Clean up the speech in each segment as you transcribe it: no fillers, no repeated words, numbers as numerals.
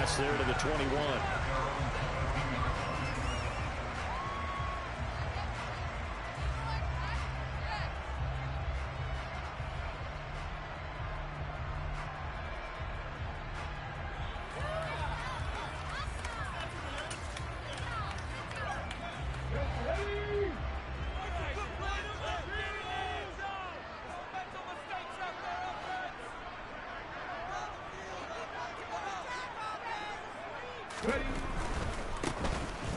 loss there to the 21.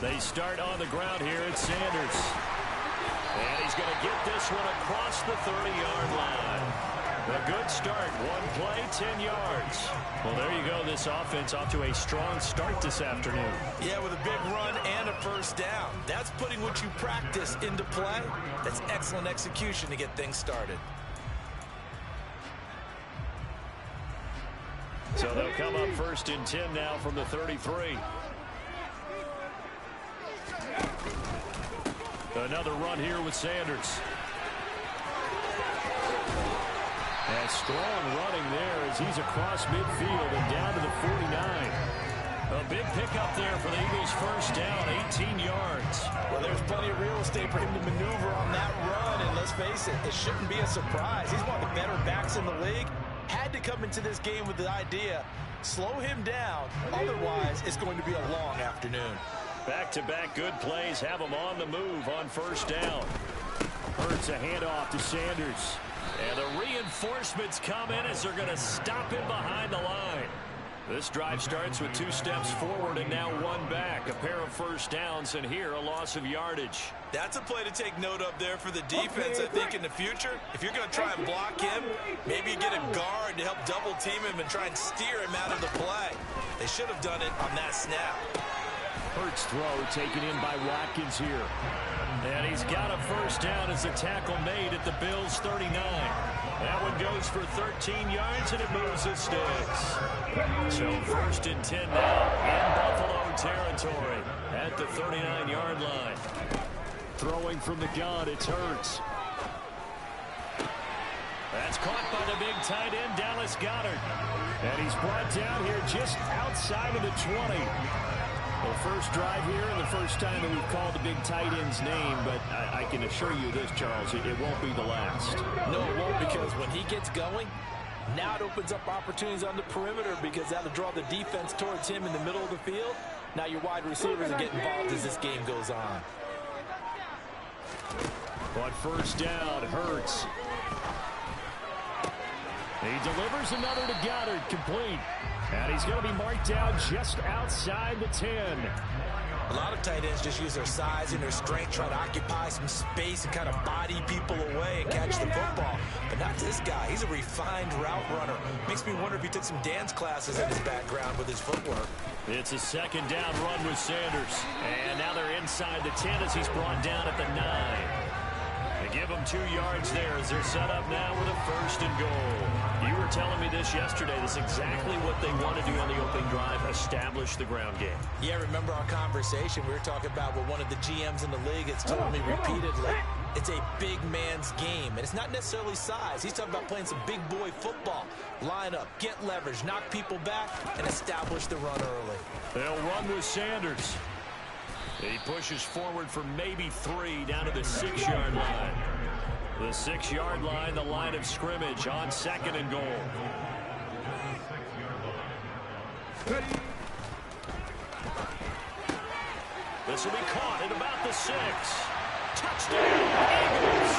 They start on the ground here at Sanders. And he's going to get this one across the 30-yard line. A good start. One play, 10 yards. Well, there you go. This offense off to a strong start this afternoon. Yeah, with a big run and a first down. That's putting what you practice into play. That's excellent execution to get things started. So they'll come up 1st and 10 now from the 33. Another run here with Sanders. And strong running there as he's across midfield and down to the 49. A big pickup there for the Eagles' first down, 18 yards. Well, there's plenty of real estate for him to maneuver on that run, and let's face it, it shouldn't be a surprise. He's one of the better backs in the league. Had to come into this game with the idea, slow him down, otherwise it's going to be a long afternoon. Back-to-back good plays have him on the move on first down. Hurts a handoff to Sanders. And the reinforcements come in as they're going to stop him behind the line. This drive starts with 2 steps forward and now 1 back. A pair of first downs, and here a loss of yardage. That's a play to take note of there for the defense, I think, in the future. If you're going to try and block him, maybe you get a guard to help double-team him and try and steer him out of the play. They should have done it on that snap. Hurts throw taken in by Watkins here. And he's got a first down as the tackle made at the Bills' 39. That one goes for 13 yards, and it moves the sticks. So 1st and 10 now in Buffalo territory at the 39-yard line. Throwing from the gun, it's Hurts. That's caught by the big tight end, Dallas Goedert. And he's brought down here just outside of the 20. The first drive here and the first time that we've called the big tight end's name, but I can assure you this, Charles, it won't be the last. No, it won't, because when he gets going, now it opens up opportunities on the perimeter because that'll draw the defense towards him in the middle of the field. Now your wide receivers will get involved as this game goes on. On first down, Hurts. He delivers another to Goddard, complete. And he's going to be marked down just outside the 10. A lot of tight ends just use their size and their strength, try to occupy some space and kind of body people away and catch the football. But not this guy. He's a refined route runner. Makes me wonder if he took some dance classes in his background with his footwork. It's a 2nd down run with Sanders. And now they're inside the 10 as he's brought down at the 9. They give him 2 yards there as they're set up now with a 1st and goal. You were telling me this yesterday. This is exactly what they want to do on the opening drive, establish the ground game. Yeah, remember our conversation? We were talking about what one of the GMs in the league has told me repeatedly. It's a big man's game, and it's not necessarily size. He's talking about playing some big boy football. Line up, get leverage, knock people back, and establish the run early. They'll run with Sanders. He pushes forward for maybe 3 down to the 6-yard line. The 6-yard line, the line of scrimmage on 2nd and goal. This will be caught at about the 6. Touchdown, Eagles!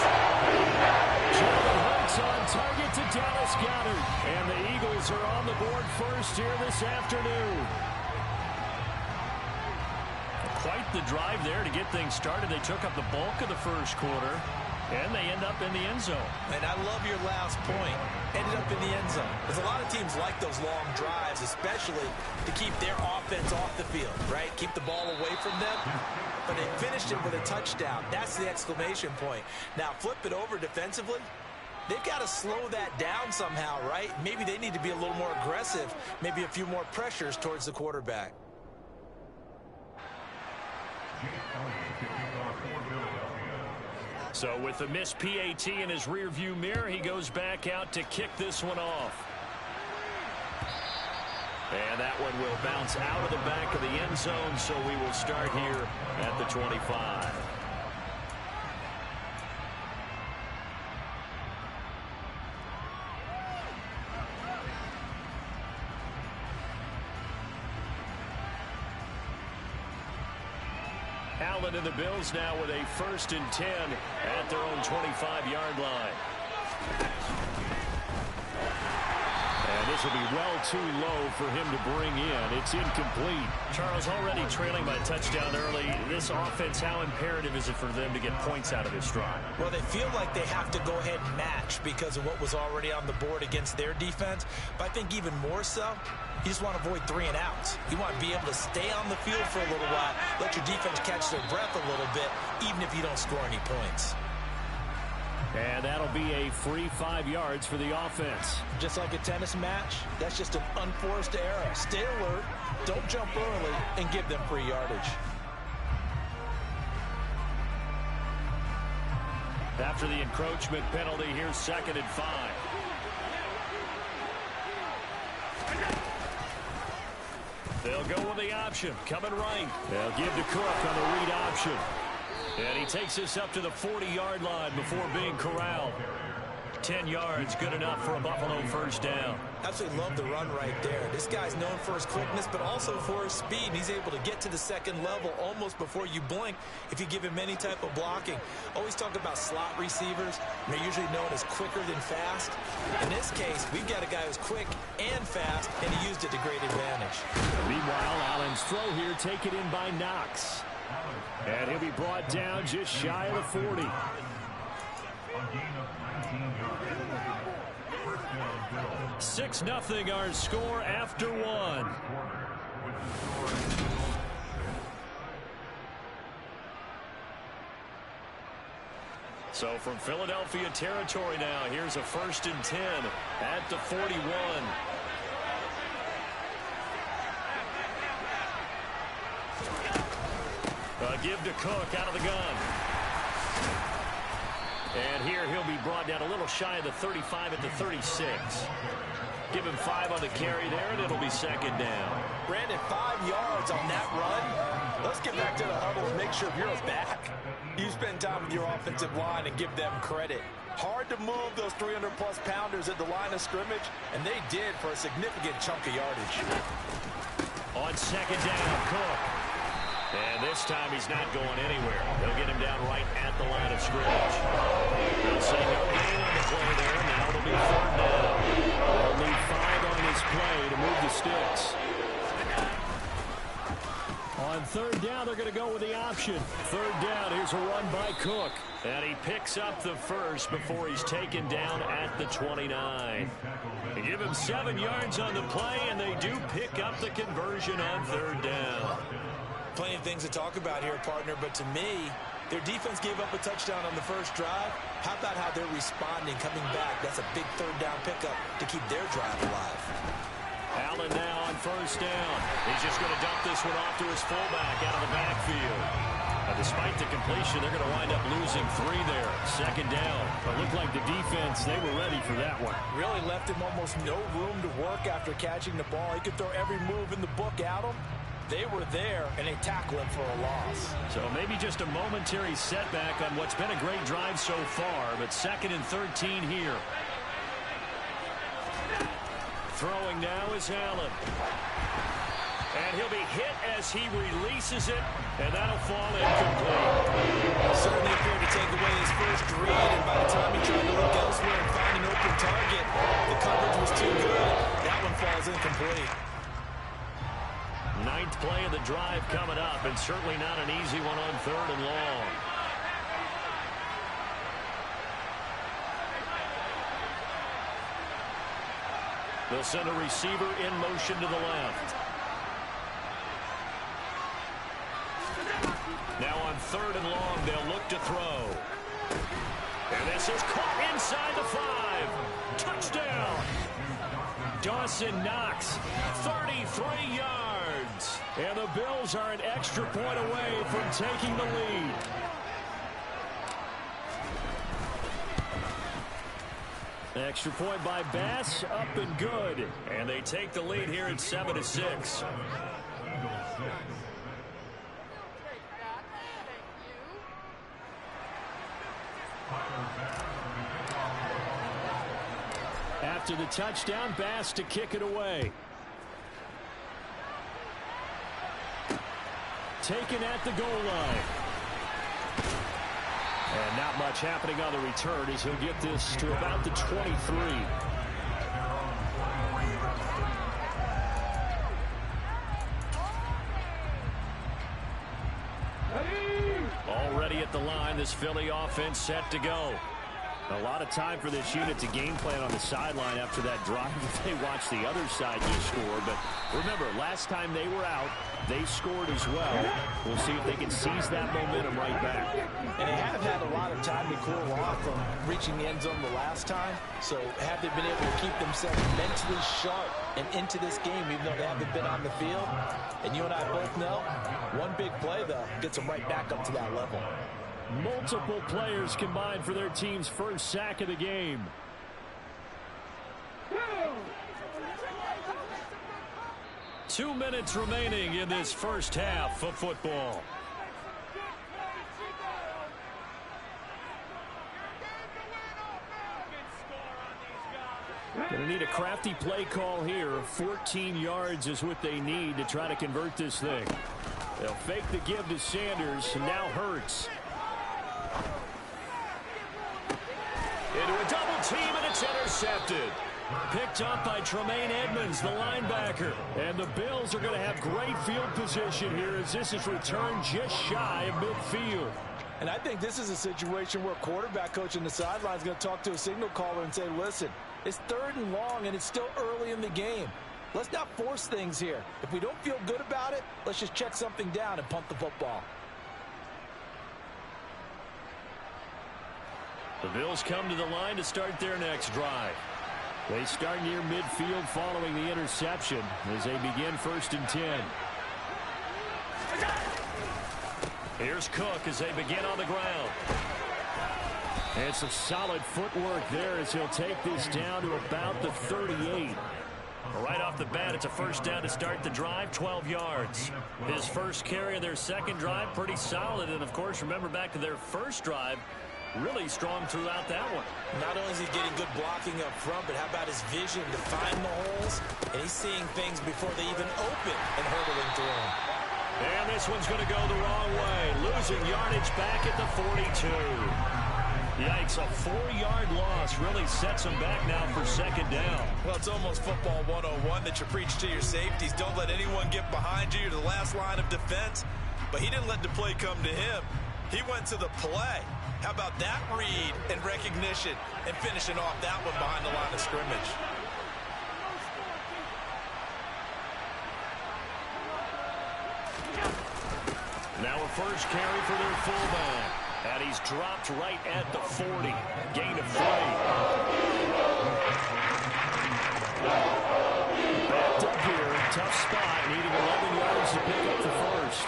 Jalen Hurts on target to Dallas Goedert. And the Eagles are on the board first here this afternoon. Quite the drive there to get things started. They took up the bulk of the first quarter, and they end up in the end zone. And I love your last point. Ended up in the end zone. Because a lot of teams like those long drives, especially to keep their offense off the field, right? Keep the ball away from them. But they finished it with a touchdown. That's the exclamation point. Now, flip it over defensively. They've got to slow that down somehow, right? Maybe they need to be a little more aggressive. Maybe a few more pressures towards the quarterback. So with the missed PAT in his rearview mirror, he goes back out to kick this one off. And that one will bounce out of the back of the end zone, so we will start here at the 25. Allen and the Bills now with a 1st and 10 at their own 25-yard line. And this will be well too low for him to bring in. It's incomplete. Charles, already trailing by a touchdown early. This offense, how imperative is it for them to get points out of this drive? Well, they feel like they have to go ahead and match because of what was already on the board against their defense. But I think even more so, you just want to avoid 3 and outs. You want to be able to stay on the field for a little while, let your defense catch their breath a little bit, even if you don't score any points. And that'll be a free 5 yards for the offense. Just like a tennis match, that's just an unforced error. Stay alert, don't jump early, and give them free yardage. After the encroachment penalty, here's 2nd and 5. They'll go with the option, coming right. They'll give to Cook on the read option. And he takes us up to the 40-yard line before being corralled. 10 yards, good enough for a Buffalo 1st down. Absolutely love the run right there. This guy's known for his quickness, but also for his speed. And he's able to get to the 2nd level almost before you blink if you give him any type of blocking. Always talk about slot receivers. They're usually known as quicker than fast. In this case, we've got a guy who's quick and fast, and he used it to great advantage. Meanwhile, Allen's throw here taken in by Knox. And he'll be brought down just shy of the 40. 6-0 our score after 1. So from Philadelphia territory now, here's a 1st and 10 at the 41. Give to Cook out of the gun. And here he'll be brought down a little shy of the 35 at the 36. Give him 5 on the carry there, and it'll be 2nd down. Brandon, 5 yards on that run. Let's get back to the huddle and make sure Bureau's back. You spend time with your offensive line and give them credit. Hard to move those 300-plus pounders at the line of scrimmage, and they did for a significant chunk of yardage. On 2nd down, Cook. And this time he's not going anywhere. They'll get him down right at the line of scrimmage. They'll say no gain on the play there. Now it'll be 3rd down. They'll need 5 on this play to move the sticks. On 3rd down, they're going to go with the option. 3rd down, here's a run by Cook. And he picks up the 1st before he's taken down at the 29. They give him 7 yards on the play, and they do pick up the conversion on 3rd down. Plenty of things to talk about here, partner, but to me, their defense gave up a touchdown on the 1st drive. How about how they're responding, coming back? That's a big 3rd down pickup to keep their drive alive. Allen now on 1st down. He's just going to dump this one off to his fullback out of the backfield. Despite the completion, they're going to wind up losing 3 there. 2nd down. It looked like the defense, they were ready for that one. Really left him almost no room to work after catching the ball. He could throw every move in the book at him. They were there, and they tackled him for a loss. So maybe just a momentary setback on what's been a great drive so far, but 2nd and 13 here. Throwing now is Allen. And he'll be hit as he releases it, and that'll fall incomplete. Certainly appeared to take away his 1st read, and by the time he tried to look elsewhere and find an open target, the coverage was too good. That one falls incomplete. 9th play of the drive coming up, and certainly not an easy one on 3rd and long. They'll send a receiver in motion to the left. Now on 3rd and long, they'll look to throw. And this is caught inside the 5. Touchdown! Dawson Knox, 33 yards. And the Bills are an extra point away from taking the lead. Extra point by Bass, up and good. And they take the lead here at 7-6. After the touchdown, Bass to kick it away. Taken at the goal line. And not much happening on the return as he'll get this to about the 23. Already at the line, this Philly offense set to go. A lot of time for this unit to game plan on the sideline after that drive. They watched the other side just score. But remember, last time they were out, they scored as well. We'll see if they can seize that momentum right back. And they have had a lot of time to cool off from reaching the end zone the last time. So have they been able to keep themselves mentally sharp and into this game, even though they haven't been on the field? And you and I both know, one big play, though, gets them right back up to that level. Multiple players combined for their team's first sack of the game. 2 minutes remaining in this first half of football. Going to need a crafty play call here. 14 yards is what they need to try to convert this thing. They'll fake the give to Sanders, and now Hurts. Into a double team, and it's intercepted. Picked up by Tremaine Edmonds, the linebacker. And the Bills are going to have great field position here as this is returned just shy of midfield. And I think this is a situation where quarterback coach on the sideline is going to talk to a signal caller and say, listen, it's 3rd and long, and it's still early in the game. Let's not force things here. If we don't feel good about it, let's just check something down and punt the football. The Bills come to the line to start their next drive. They start near midfield following the interception as they begin 1st and 10. Here's Cook as they begin on the ground. And some solid footwork there as he'll take this down to about the 38. Right off the bat, it's a first down to start the drive, 12 yards. His first carry of their second drive, pretty solid. And, of course, remember back to their first drive, really strong throughout that one. Not only is he getting good blocking up front, but how about his vision to find the holes? And he's seeing things before they even open and hurdling through them. And this one's going to go the wrong way. Losing yardage back at the 42. Yikes, a 4-yard loss really sets them back now for 2nd down. Well, it's almost football 101 that you preach to your safeties. Don't let anyone get behind you. You're the last line of defense. But he didn't let the play come to him. He went to the play. How about that read and recognition and finishing off that one behind the line of scrimmage? Now a first carry for their fullback. And he's dropped right at the 40. Gain of 3. Backed up here. Tough spot. Needing 11 yards to pick up the first.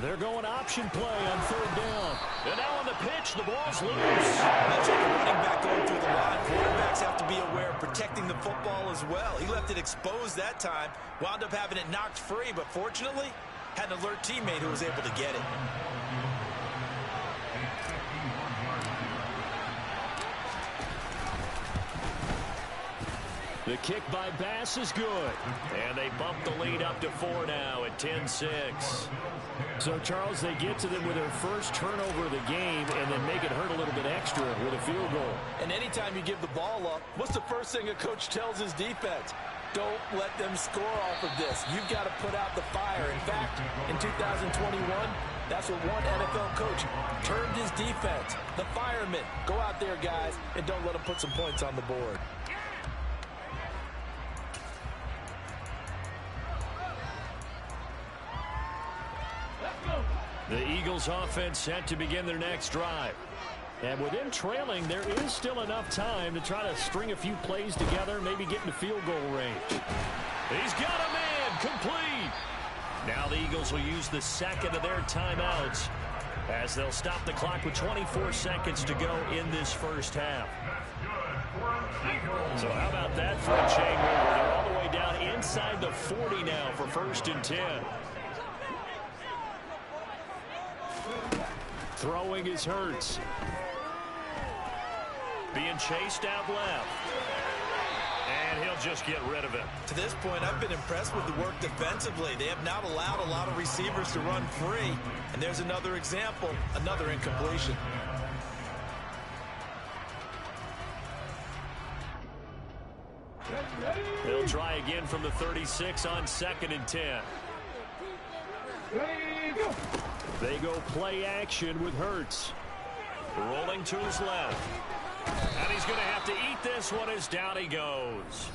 They're going option play on 3rd down. And now on the pitch, the ball's loose. That's like a running back going through the line. Quarterbacks have to be aware of protecting the football as well. He left it exposed that time. Wound up having it knocked free, but fortunately, had an alert teammate who was able to get it. The kick by Bass is good. And they bump the lead up to 4 now at 10-6. So, Charles, they get to them with their first turnover of the game and then make it hurt a little bit extra with a field goal. And anytime you give the ball up, what's the first thing a coach tells his defense? Don't let them score off of this. You've got to put out the fire. In fact, in 2021, that's what one NFL coach termed his defense. The firemen. Go out there, guys, and don't let them put some points on the board. The Eagles offense set to begin their next drive. And with them trailing, there is still enough time to try to string a few plays together, maybe get into field goal range. He's got a man, complete. Now the Eagles will use the second of their timeouts as they'll stop the clock with 24 seconds to go in this first half. So how about that for a chain mover? They're all the way down inside the 40 now for 1st and 10. Throwing is Hurts. Being chased out left. And he'll just get rid of it. To this point, I've been impressed with the work defensively. They have not allowed a lot of receivers to run free. And there's another example, another incompletion. They'll try again from the 36 on 2nd and 10. They go play action with Hurts. Rolling to his left. And he's going to have to eat this one as down he goes.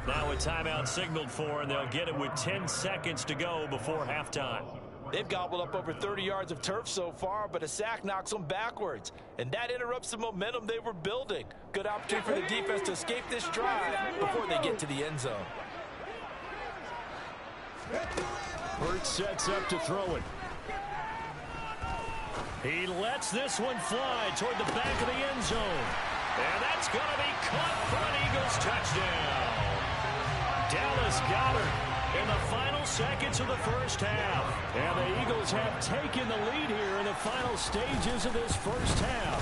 Now a timeout signaled for, and they'll get it with 10 seconds to go before halftime. They've gobbled up over 30 yards of turf so far, but a sack knocks them backwards. And that interrupts the momentum they were building. Good opportunity for the defense to escape this drive before they get to the end zone. Hurts sets up to throw it. He lets this one fly toward the back of the end zone. And that's going to be caught for an Eagles touchdown. Dallas Goedert in the final seconds of the first half. And the Eagles have taken the lead here in the final stages of this first half.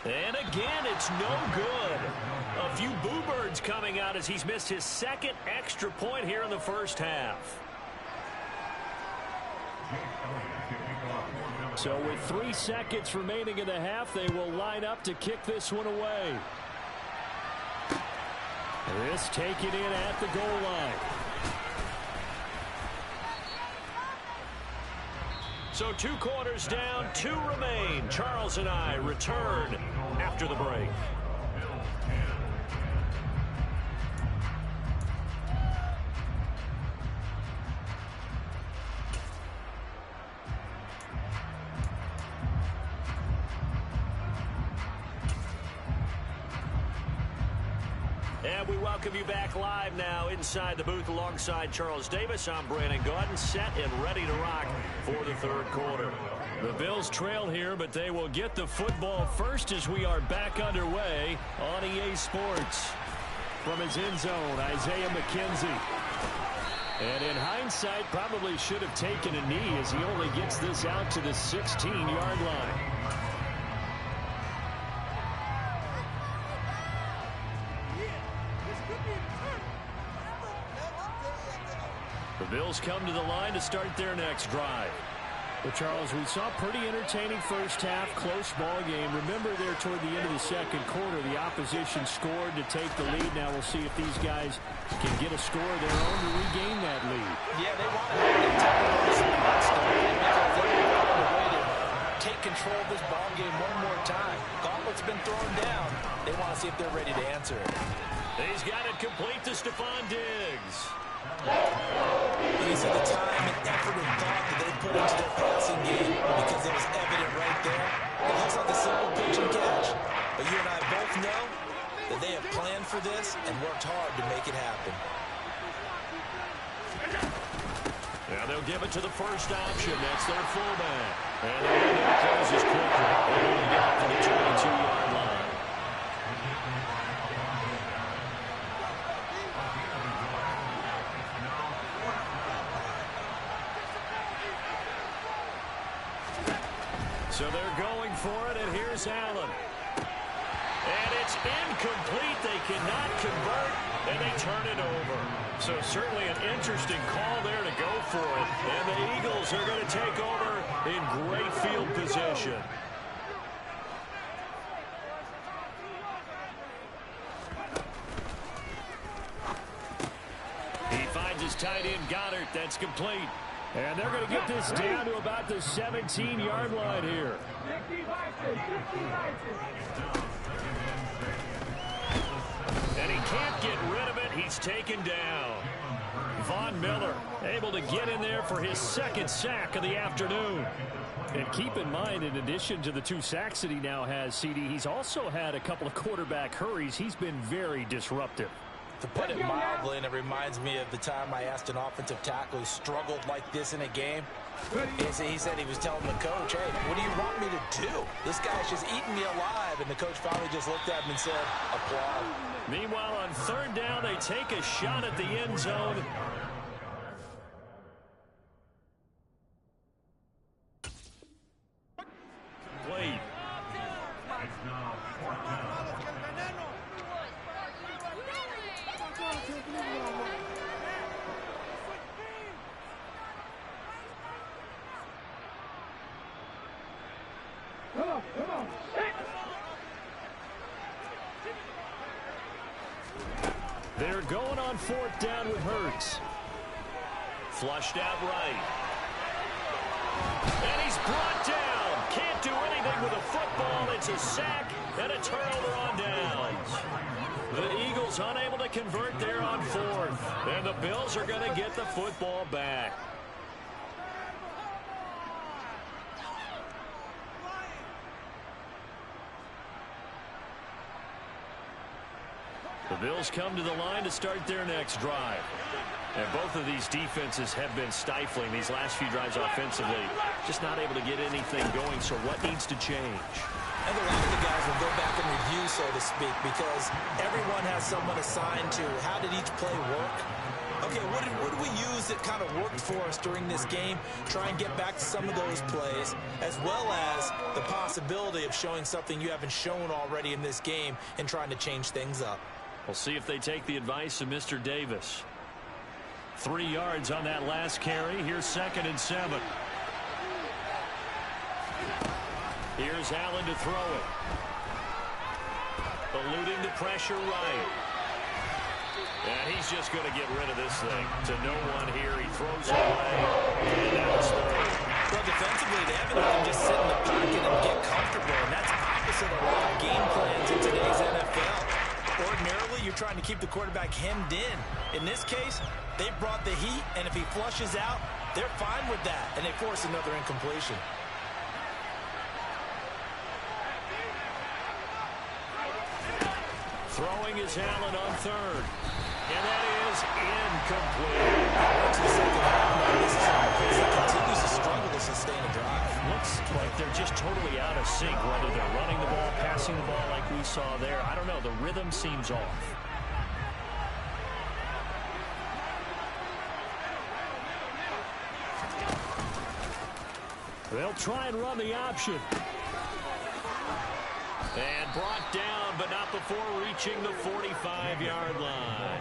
And again, it's no good. A few boo birds coming out as he's missed his 2nd extra point here in the first half. So with 3 seconds remaining in the half, they will line up to kick this one away. This taken in at the goal line. So 2 quarters down, 2 remain. Charles and I return after the break. And we welcome you back live now inside the booth alongside Charles Davis. I'm Brandon Gaudin, set and ready to rock for the 3rd quarter. The Bills trail here, but they will get the football first as we are back underway on EA Sports. From his end zone, Isaiah McKenzie. And in hindsight, probably should have taken a knee as he only gets this out to the 16-yard line. The Bills come to the line to start their next drive. Well, Charles, we saw a pretty entertaining first half, close ball game. Remember there toward the end of the 2nd quarter, the opposition scored to take the lead. Now we'll see if these guys can get a score of their own to regain that lead. Yeah, they want to have that tempo on this because they're on the way to take control of this ball game one more time. Gauntlet's been thrown down. They want to see if they're ready to answer it. He's got it complete to Stephon Diggs. These are the time and effort and thought that they put into their passing game because it was evident right there. It looks like a simple pitch and catch, but you and I both know that they have planned for this and worked hard to make it happen. Now they'll give it to the first option. That's their fullback. And the window closes quickly. They're going to get to the 22-yard line. So they're going for it, and here's Allen. And it's incomplete. They cannot convert, and they turn it over. So certainly an interesting call there to go for it. And the Eagles are going to take over in great field position. He finds his tight end, Goedert. That's complete. And they're going to get this down to about the 17-yard line here. And he can't get rid of it. He's taken down. Von Miller able to get in there for his 2nd sack of the afternoon. And keep in mind, in addition to the 2 sacks that he now has, CD, he's also had a couple of quarterback hurries. He's been very disruptive. To put it mildly, and it reminds me of the time I asked an offensive tackle who struggled like this in a game. He said he was telling the coach, hey, what do you want me to do? This guy's just eating me alive. And the coach finally just looked at him and said, applaud. Meanwhile, on third down, they take a shot at the end zone. Played. They're going on fourth down with Hurts. Flushed out right. And he's brought down. Can't do anything with a football. It's a sack and a turnover on downs. The Eagles unable to convert there on fourth. And the Bills are going to get the football back. The Bills come to the line to start their next drive. And both of these defenses have been stifling these last few drives offensively. Just not able to get anything going, so what needs to change? And a lot of the guys will go back and review, so to speak, because everyone has someone assigned to how did each play work. Okay, what did we use that kind of worked for us during this game? Try and get back to some of those plays, as well as the possibility of showing something you haven't shown already in this game and trying to change things up. We'll see if they take the advice of Mr. Davis. 3 yards on that last carry. Here's 2nd and 7. Here's Allen to throw it. Eluding the pressure right. And he's just going to get rid of this thing. To no one here. He throws it away. And now it's third. Well, defensively, they haven't even just sit in the pocket and get comfortable. And that's opposite of a lot of game plans in today's NFL. Ordinarily, you're trying to keep the quarterback hemmed in. In this case, they brought the heat, and if he flushes out, they're fine with that, and they force another incompletion. Throwing is Allen on third. And that is incomplete. This continues to struggle to sustain a drive. Looks like they're just totally out of sync, whether they're running the ball, passing the ball like we saw there. I don't know. The rhythm seems off. They'll try and run the option. And brought down, but not before reaching the 45-yard line.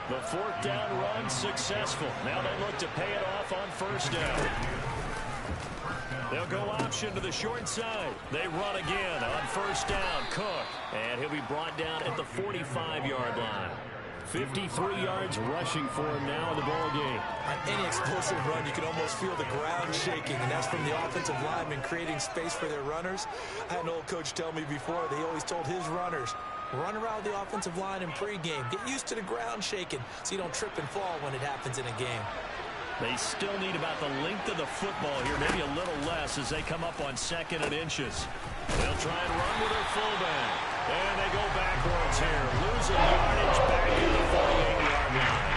The fourth down run successful. Now they look to pay it off on first down. They'll go option to the short side. They run again on first down. Cook. And he'll be brought down at the 45-yard line. 53 yards rushing for him now in the ball game. On any explosive run, you can almost feel the ground shaking, and that's from the offensive linemen creating space for their runners. I had an old coach tell me before, he always told his runners, run around the offensive line in pregame. Get used to the ground shaking so you don't trip and fall when it happens in a game. They still need about the length of the football here, maybe a little less as they come up on 2nd and inches. They'll try and run with their fullback. And they go backwards here. Losing yardage back in the 48-yard line.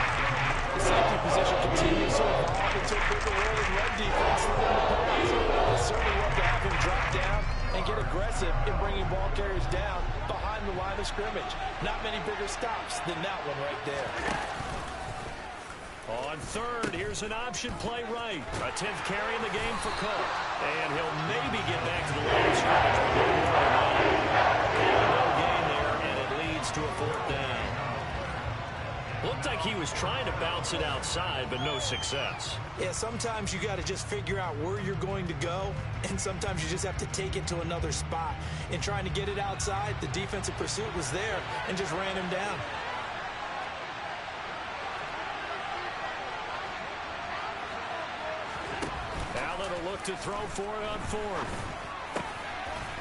The safety position continues to evolve into a bigger role in run defense than in the pass. They certainly love to have him drop down and get aggressive in bringing ball carriers down behind the line of scrimmage. Not many bigger stops than that one right there. On third, here's an option play right. A 10th carry in the game for Cook. And he'll maybe get back to the line of scrimmage. No gain there, and it leads to a fourth down. Looked like he was trying to bounce it outside, but no success. Yeah, sometimes you got to just figure out where you're going to go, and sometimes you just have to take it to another spot. In trying to get it outside, the defensive pursuit was there and just ran him down. Allen will look to throw for it on fourth.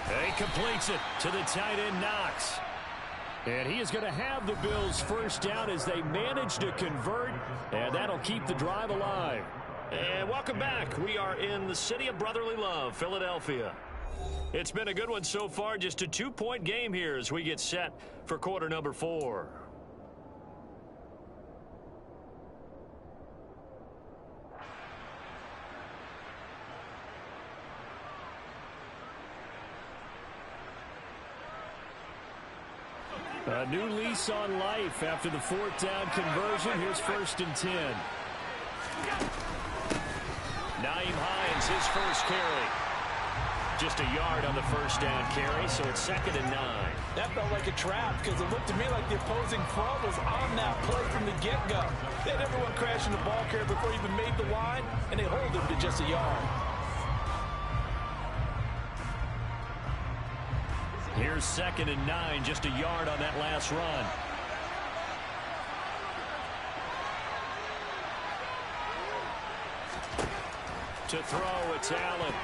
And he completes it to the tight end, Knox. And he is going to have the Bills first down as they manage to convert, and that'll keep the drive alive. And welcome back. We are in the city of brotherly love, Philadelphia. It's been a good one so far, just a 2-point game here as we get set for quarter number 4. A new lease on life after the fourth down conversion. Here's 1st and 10. Nyheim Hines, his first carry. Just a yard on the first down carry, so it's 2nd and 9. That felt like a trap because it looked to me like the opposing front was on that play from the get-go. They had everyone crashing the ball carrier before he even made the line, and they hold him to just a yard. Here's 2nd and 9, just a yard on that last run. To throw, it's Allen.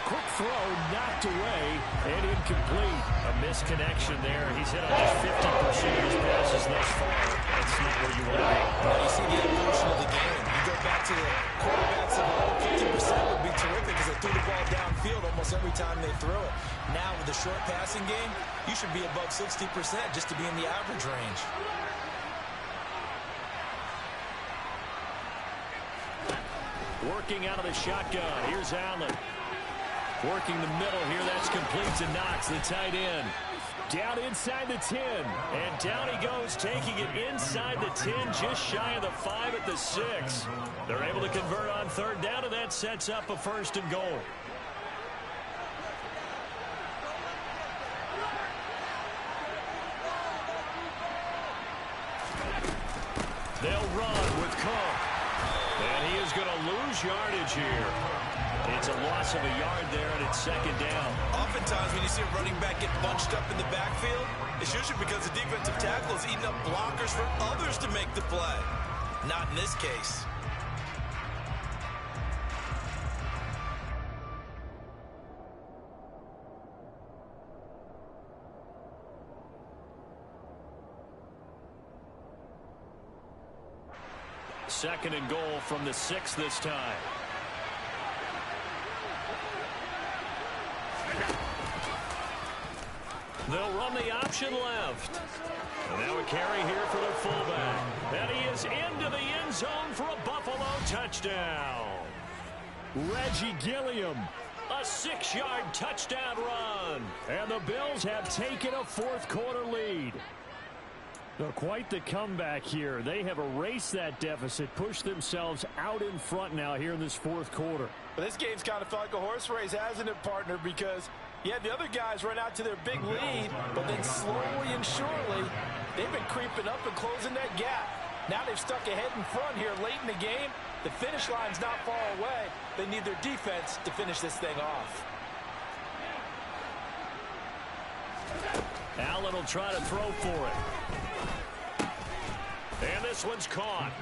Quick throw, knocked away, and incomplete. A misconnection there. He's hit on just 50% of his passes thus far. That's not where you want to be. Now you see the evolution of the game. You go back to the quarterbacks of old, 50% would be terrific because they threw the ball downfield almost every time they throw it. Now with the short passing game, you should be above 60% just to be in the average range. Working out of the shotgun. Here's Allen. Working the middle here. That's complete to Knox, the tight end. Down inside the 10. And down he goes, taking it inside the 10, just shy of the 5 at the 6. They're able to convert on 3rd down, and that sets up a 1st and goal. They'll run with Cook. And he is going to lose yardage here. It's a loss of a yard there, and it's 2nd down. Oftentimes when you see a running back get bunched up in the backfield, it's usually because the defensive tackle is eating up blockers for others to make the play. Not in this case. Second and goal from the 6 this time. They'll run the option left. And now a carry here for the fullback. And he is into the end zone for a Buffalo touchdown. Reggie Gilliam, a 6-yard touchdown run. And the Bills have taken a 4th quarter lead. Now, quite the comeback here. They have erased that deficit, pushed themselves out in front now here in this 4th quarter. But this game's kind of felt like a horse race, hasn't it, partner? Because you had the other guys run out to their big lead, but then slowly and surely, they've been creeping up and closing that gap. Now they've stuck ahead in front here late in the game. The finish line's not far away. They need their defense to finish this thing off. Allen will try to throw for it. And this one's caught.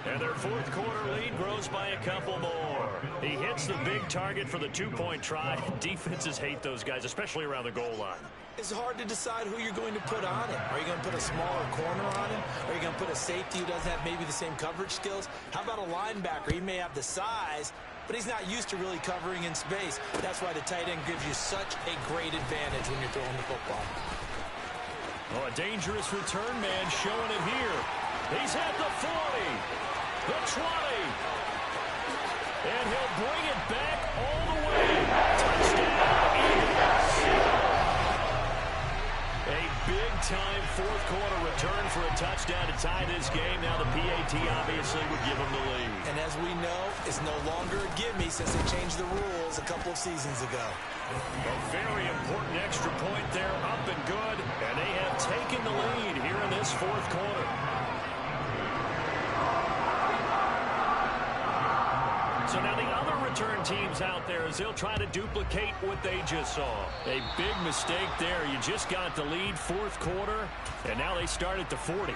And their 4th quarter lead grows by a couple more. He hits the big target for the 2-point try. Defenses hate those guys, especially around the goal line. It's hard to decide who you're going to put on him. Are you going to put a smaller corner on him? Are you going to put a safety who doesn't have maybe the same coverage skills? How about a linebacker? He may have the size, but he's not used to really covering in space. That's why the tight end gives you such a great advantage when you're throwing the football. Oh, a dangerous return man showing it here. He's at the 40, the 20, and he'll bring it back all the way. Touchdown, Eagles. A big-time 4th quarter return for a touchdown to tie this game. Now the PAT obviously would give him the lead. And as we know, it's no longer a gimme since they changed the rules a couple of seasons ago. A very important extra point there, up and good, and they have taken the lead here in this 4th quarter. So now the other return teams out there as they'll try to duplicate what they just saw. A big mistake there. You just got the lead 4th quarter, and now they start at the 40.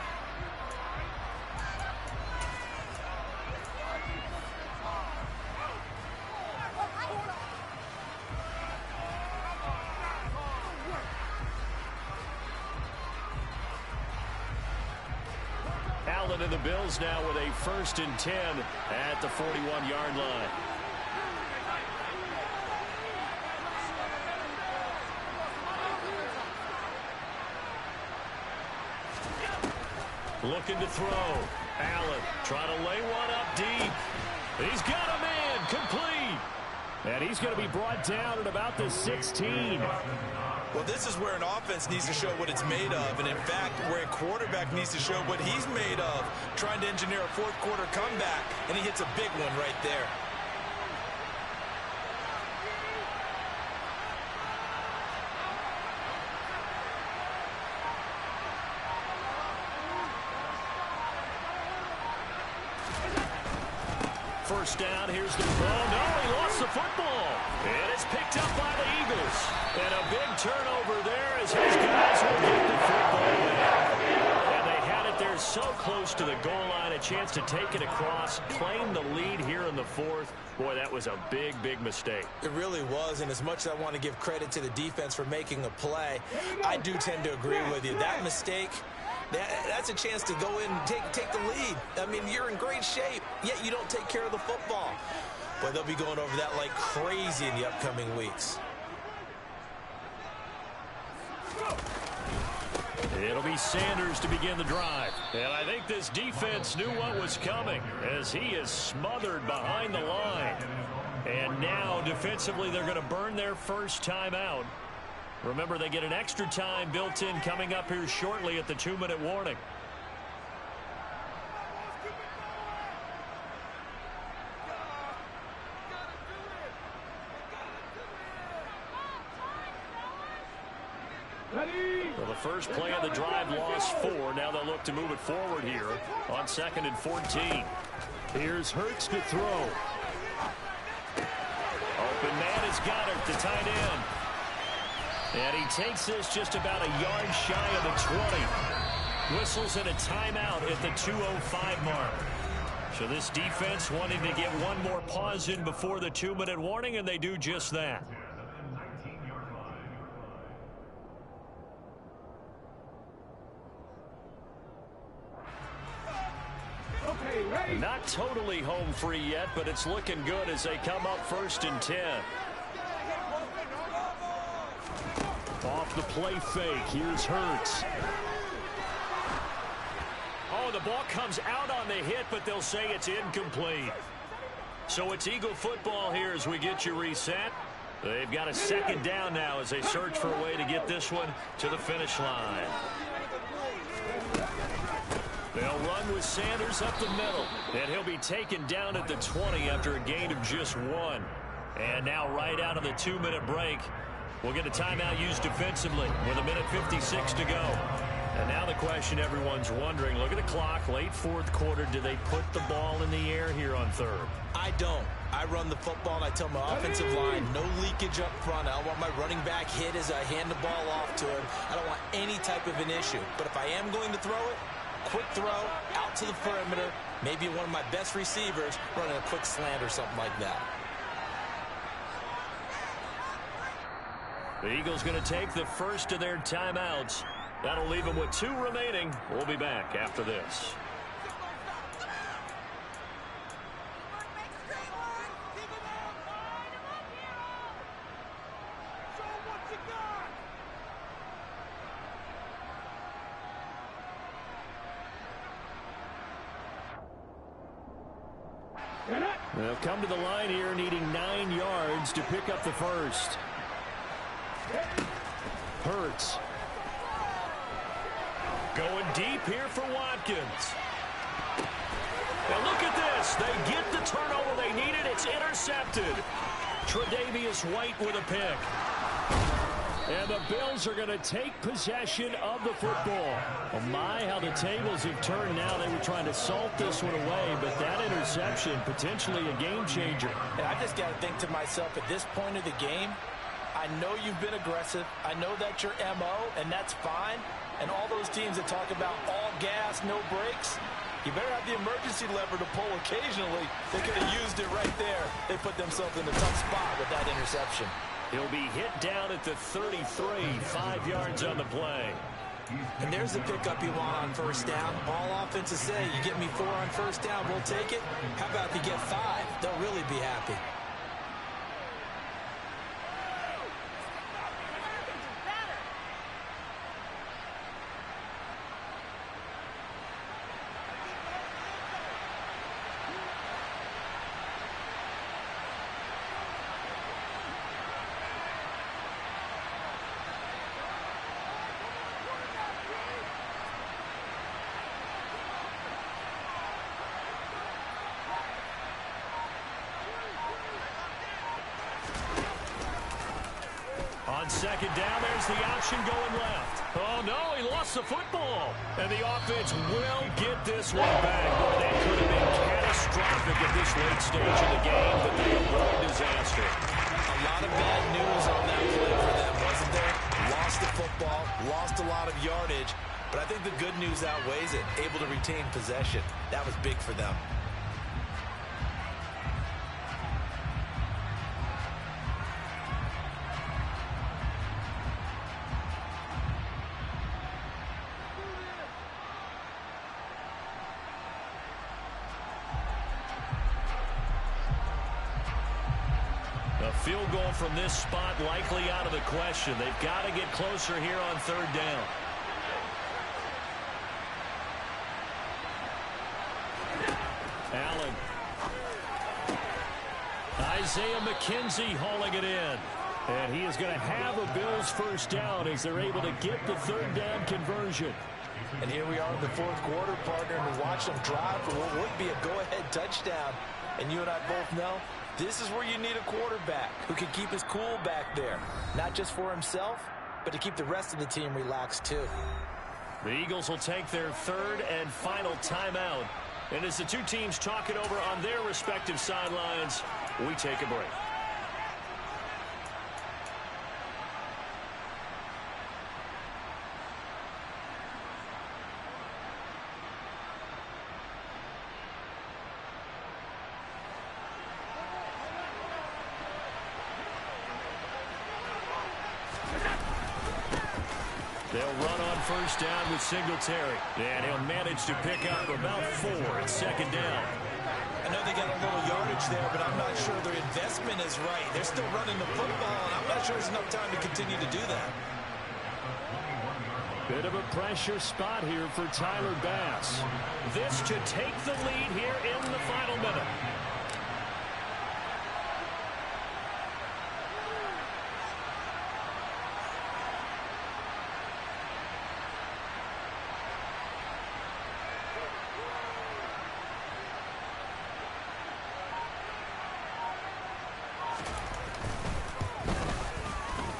Allen and the Bills now with a 1st and 10 at the 41-yard line. Looking to throw. Allen trying to lay one up deep. He's got a man complete. And he's going to be brought down at about the 16. Well, this is where an offense needs to show what it's made of. And, in fact, where a quarterback needs to show what he's made of, trying to engineer a fourth-quarter comeback, and he hits a big one right there. First down, here's the ball. No, he lost the football. And it's picked up by the Eagles. And a big turnover there as his guys will get the football back. And they had it there so close to the goal line, a chance to take it across, claim the lead here in the fourth. Boy, that was a big, big mistake. It really was, and as much as I want to give credit to the defense for making a play, I do tend to agree with you. That mistake, that's a chance to go in and take the lead. I mean, you're in great shape, yet you don't take care of the football. But they'll be going over that like crazy in the upcoming weeks. It'll be Sanders to begin the drive. And I think this defense knew what was coming as he is smothered behind the line. And now, defensively, they're going to burn their first time out. Remember, they get an extra time built in coming up here shortly at the 2-minute warning. Well, the first play of the drive lost 4. Now they'll look to move it forward here on 2nd and 14. Here's Hurts to throw. Open man has got it, the tight end. And he takes this just about a yard shy of the 20. Whistles in a timeout at the 2:05 mark. So this defense wanting to get one more pause in before the 2-minute warning, and they do just that. Not totally home free yet, but it's looking good as they come up 1st and 10. Off the play fake, here's Hurts. Oh, the ball comes out on the hit, but they'll say it's incomplete. So it's Eagle football here as we get you reset. They've got a 2nd down now as they search for a way to get this one to the finish line. They'll run with Sanders up the middle, and he'll be taken down at the 20 after a gain of just 1. And now right out of the 2-minute break, we'll get a timeout used defensively with 1:56 to go. And now the question everyone's wondering, look at the clock, late 4th quarter, do they put the ball in the air here on 3rd? I don't. I run the football, and I tell my offensive line, no leakage up front. I don't want my running back hit as I hand the ball off to him. I don't want any type of an issue. But if I am going to throw it, quick throw, out to the perimeter, maybe one of my best receivers running a quick slant or something like that. The Eagles going to take the first of their timeouts. That'll leave them with 2 remaining. We'll be back after this. They'll come to the line here needing 9 yards to pick up the first. Hurts. Going deep here for Watkins. And look at this. They get the turnover they needed. It's intercepted. Tre'Davious White with a pick. And the Bills are going to take possession of the football. Oh my, how the tables have turned now. They were trying to salt this one away, but that interception, potentially a game changer. And I just got to think to myself, at this point of the game, I know you've been aggressive. I know that's your MO, and that's fine. And all those teams that talk about all gas, no brakes, you better have the emergency lever to pull occasionally. They could have used it right there. They put themselves in a tough spot with that interception. He'll be hit down at the 33, 5 yards on the play. And there's the pickup you want on 1st down. All offenses say, you get me 4 on 1st down, we'll take it. How about if you get 5? They'll really be happy. second down. There's the option going left. Oh, no, he lost the football. And the offense will get this one back. Boy, that could have been catastrophic at this late stage of the game, but they avoid disaster. A lot of bad news on that play for them, wasn't there? Lost the football, lost a lot of yardage, but I think the good news outweighs it. Able to retain possession. That was big for them. A field goal from this spot likely out of the question. They've got to get closer here on third down. Allen. Isaiah McKenzie hauling it in. And he is going to have a Bills first down as they're able to get the third down conversion. And here we are in the fourth quarter, partner, and we watch them drive for what would be a go-ahead touchdown. And you and I both know this is where you need a quarterback who can keep his cool back there. Not just for himself, but to keep the rest of the team relaxed too. The Eagles will take their third and final timeout. And as the two teams talk it over on their respective sidelines, we take a break. They'll run on first down with Singletary. And he'll manage to pick up about 4 at second down. I know they got a little yardage there, but I'm not sure their investment is right. They're still running the football, and I'm not sure there's enough time to continue to do that. Bit of a pressure spot here for Tyler Bass. This to take the lead here in the final minute.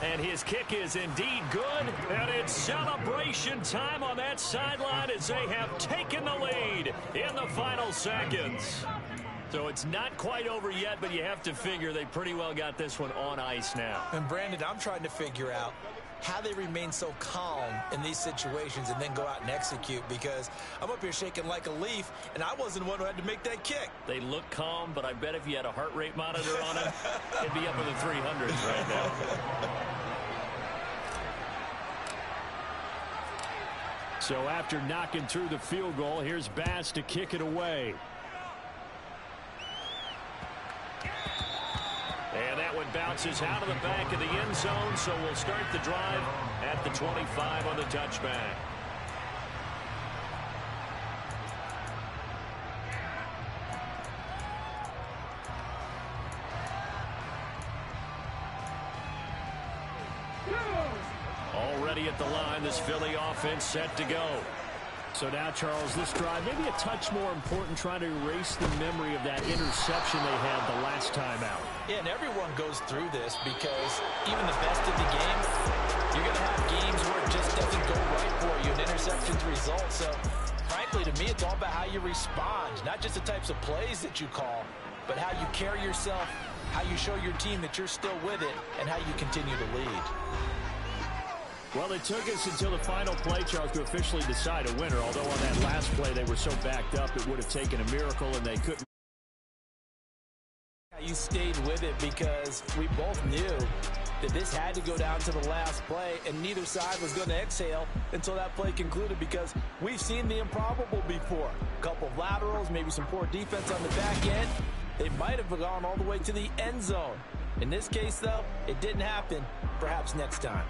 And his kick is indeed good. And it's celebration time on that sideline as they have taken the lead in the final seconds. So it's not quite over yet, but you have to figure they pretty well got this one on ice now. And Brandon, I'm trying to figure out how they remain so calm in these situations and then go out and execute, because I'm up here shaking like a leaf, and I wasn't the one who had to make that kick. They look calm, but I bet if you had a heart rate monitor on it, it'd be up in the 300s right now. So after knocking through the field goal, here's Bass to kick it away. And that one bounces out of the back of the end zone, so we'll start the drive at the 25 on the touchback. Already at the line, this Philly offense set to go. So now, Charles, this drive maybe a touch more important, trying to erase the memory of that interception they had the last time out. Yeah, and everyone goes through this because even the best of the game, you're going to have games where it just doesn't go right for you, and interceptions result. So, frankly, to me, it's all about how you respond, not just the types of plays that you call, but how you carry yourself, how you show your team that you're still with it, and how you continue to lead. Well, it took us until the final play, Charles, to officially decide a winner, although on that last play they were so backed up it would have taken a miracle and they couldn't. You stayed with it because we both knew that this had to go down to the last play, and neither side was going to exhale until that play concluded, because we've seen the improbable before. A couple of laterals, maybe some poor defense on the back end. They might have gone all the way to the end zone. In this case, though, it didn't happen. Perhaps next time.